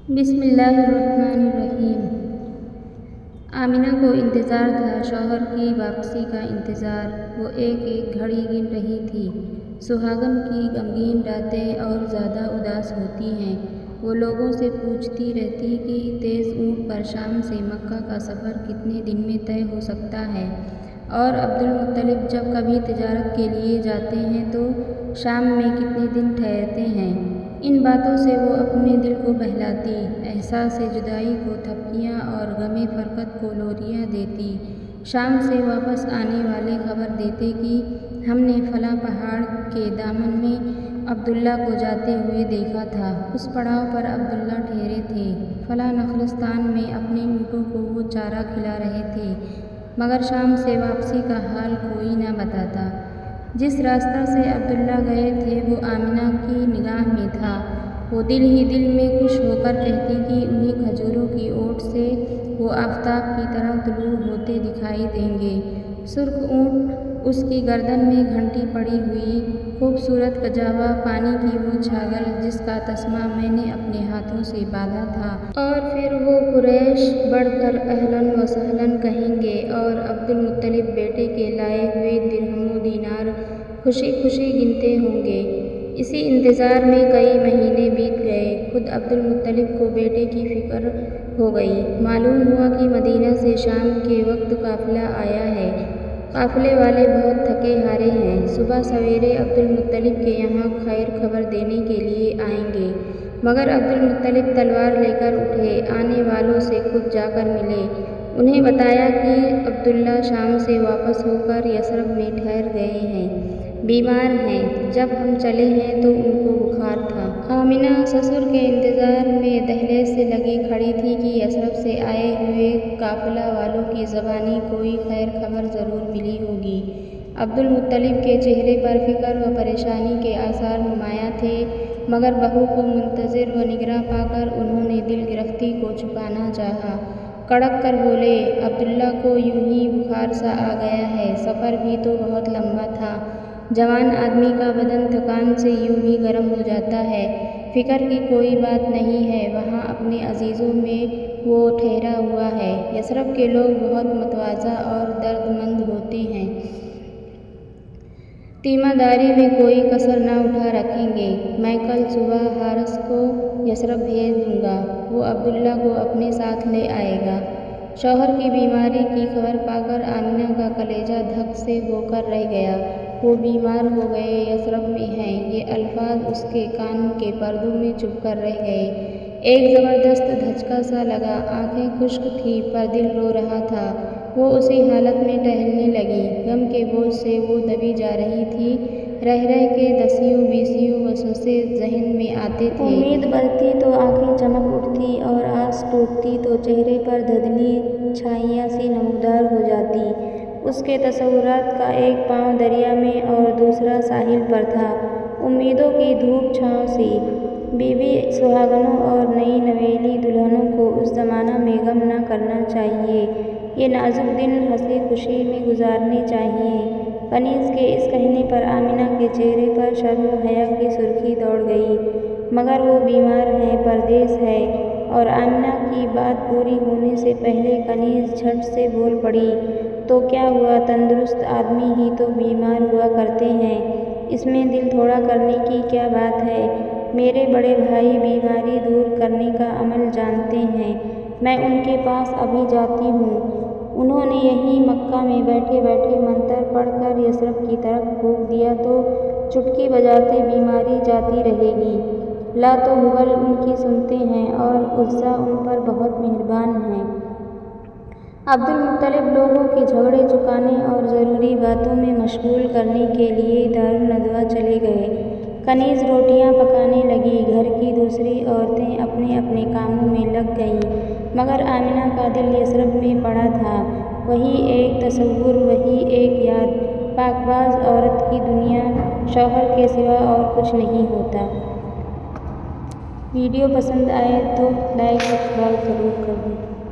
बिस्मिल्लाहिर्रहमानिर्रहीम। आमिना को इंतज़ार था, शौहर की वापसी का इंतज़ार। वो एक एक घड़ी गिन रही थी। सुहागन की गमगीन रातें और ज़्यादा उदास होती हैं। वो लोगों से पूछती रहती कि तेज़ ऊँट पर शाम से मक्का का सफ़र कितने दिन में तय हो सकता है, और अब्दुल मुत्तलिब जब कभी तिजारत के लिए जाते हैं तो शाम में कितने दिन ठहरते हैं। इन बातों से वो अपने दिल को बहलाती, एहसास जुदाई को थपकियाँ और गमे फ़रक़त को लोरियाँ देती। शाम से वापस आने वाले खबर देते कि हमने फ़लाँ पहाड़ के दामन में अब्दुल्ला को जाते हुए देखा था। उस पड़ाव पर अब्दुल्ला ठहरे थे। फ़लाँ नखलस्तान में अपने ऊँटों को वो चारा खिला रहे थे, मगर शाम से वापसी का हाल कोई न बताता। जिस रास्ता से अब्दुल्ला गए थे वो आमिना की निगाह में था। वो दिल ही दिल में खुश होकर कहती कि उन्हें खजूरों की ओट से वो आफ़ताब की तरह तुलू होते दिखाई देंगे। सुर्ख ऊँट, उसकी गर्दन में घंटी पड़ी हुई, खूबसूरत कजावा, पानी की वो छागल जिसका तस्मा मैंने अपने हाथों से बांधा था। और फिर वो कुरैश बढ़कर अहलन व सहलन कहेंगे, और अब्दुल मुत्तलिब बेटे के लाए हुए दिरहमो दीनार खुशी खुशी गिनते होंगे। इसी इंतज़ार में कई महीने बीत गए। खुद अब्दुल मुत्तलिब को बेटे की फ़िक्र हो गई। मालूम हुआ कि मदीना से शाम के वक्त काफ़िला आया है। काफ़िले वाले बहुत थके हारे हैं। सुबह सवेरे अब्दुल मुत्तलिब के यहाँ खैर खबर देने के लिए आएंगे। मगर अब्दुल मुत्तलिब तलवार लेकर उठे, आने वालों से खुद जाकर मिले। उन्हें बताया कि अब्दुल्ला शाम से वापस होकर यसरब में ठहर गए हैं, बीमार हैं। जब हम चले हैं तो उनको बुखार था। आमिना ससुर के इंतज़ार में दहलीज से लगी खड़ी थी कि यसरब से आए हुए काफ़िला वालों की ज़बानी कोई खैर खबर ज़रूर मिली होगी। अब्दुल मुत्तलिब के चेहरे पर फ़िक्र व परेशानी के आसार नुमायाँ थे, मगर बहू को मुंतज़िर व निगरां पाकर उन्होंने दिल गिरफ्ती को छुपाना चाहा। कड़क कर बोले, अब्दुल्ला को यूं ही बुखार सा आ गया है। सफ़र भी तो बहुत लंबा था। जवान आदमी का बदन थकान से यूं भी गर्म हो जाता है। फ़िक्र की कोई बात नहीं है, वहाँ अपने अजीज़ों में वो ठहरा हुआ है। यसरब के लोग बहुत मतवाज़ा और दर्दमंद होते हैं। तीमारदारी में कोई कसर न उठा रखेंगे। मैं कल सुबह हारस को यसरब भेज दूँगा। वो अब्दुल्ला को अपने साथ ले आएगा। शौहर की बीमारी की खबर पाकर आमिना का कलेजा धक से होकर रह गया। वो बीमार हो गए, यसरब में हैं, ये अल्फाज उसके कान के पर्दों में चुभकर रह गए। एक ज़बरदस्त धचका सा लगा। आँखें खुश्क थीं पर दिल रो रहा था। वो उसी हालत में टहलने लगी। गम के बोझ से वो दबी जा रही थी। रह रह के दसियों बीसियों वसवसे ज़हन में आते थे। उम्मीद बढ़ती तो आँखें चमक उठती, और आस टूटती तो चेहरे पर धुंधली छाइयाँ सी नमूदार हो जाती। उसके तसव्वुरात का एक पाँव दरिया में और दूसरा साहिल पर था, उम्मीदों की धूप छाँव सी। बीवी सुहागनों और नई नवेली दुल्हनों को उस ज़माना में गम न करना चाहिए। ये नाजुक दिन हंसी खुशी में गुजारने चाहिए। कनीज़ के इस कहने पर आमिना के चेहरे पर शर्म व हया की सुर्खी दौड़ गई। मगर वो बीमार है, परदेस है। और आमिना की बात पूरी होने से पहले कनीज़ झट से बोल पड़ी, तो क्या हुआ, तंदुरुस्त आदमी ही तो बीमार हुआ करते हैं। इसमें दिल थोड़ा करने की क्या बात है। मेरे बड़े भाई बीमारी दूर करने का अमल जानते हैं। मैं उनके पास अभी जाती हूँ। उन्होंने यहीं मक्का में बैठे बैठे मंतर पढ़कर यसरब की तरफ फूँक दिया तो चुटकी बजाते बीमारी जाती रहेगी। ला तो हुबल उनकी सुनते हैं, और उज़्ज़ा उन पर बहुत मेहरबान हैं। अब्दुल मुत्तलिब लोगों के झगड़े चुकाने और ज़रूरी बातों में मशगूल करने के लिए दारुल नदवा चले गए। कनीज़ रोटियां पकाने लगी। घर की दूसरी औरतें अपने अपने कामों में लग गईं, मगर आमिना का दिल यसरब में पड़ा था। वही एक तसव्वुर, वही एक याद। पाकबाज औरत की दुनिया शौहर के सिवा और कुछ नहीं होता। वीडियो पसंद आए तो लाइक सब्सक्राइब ज़रूर कर दें।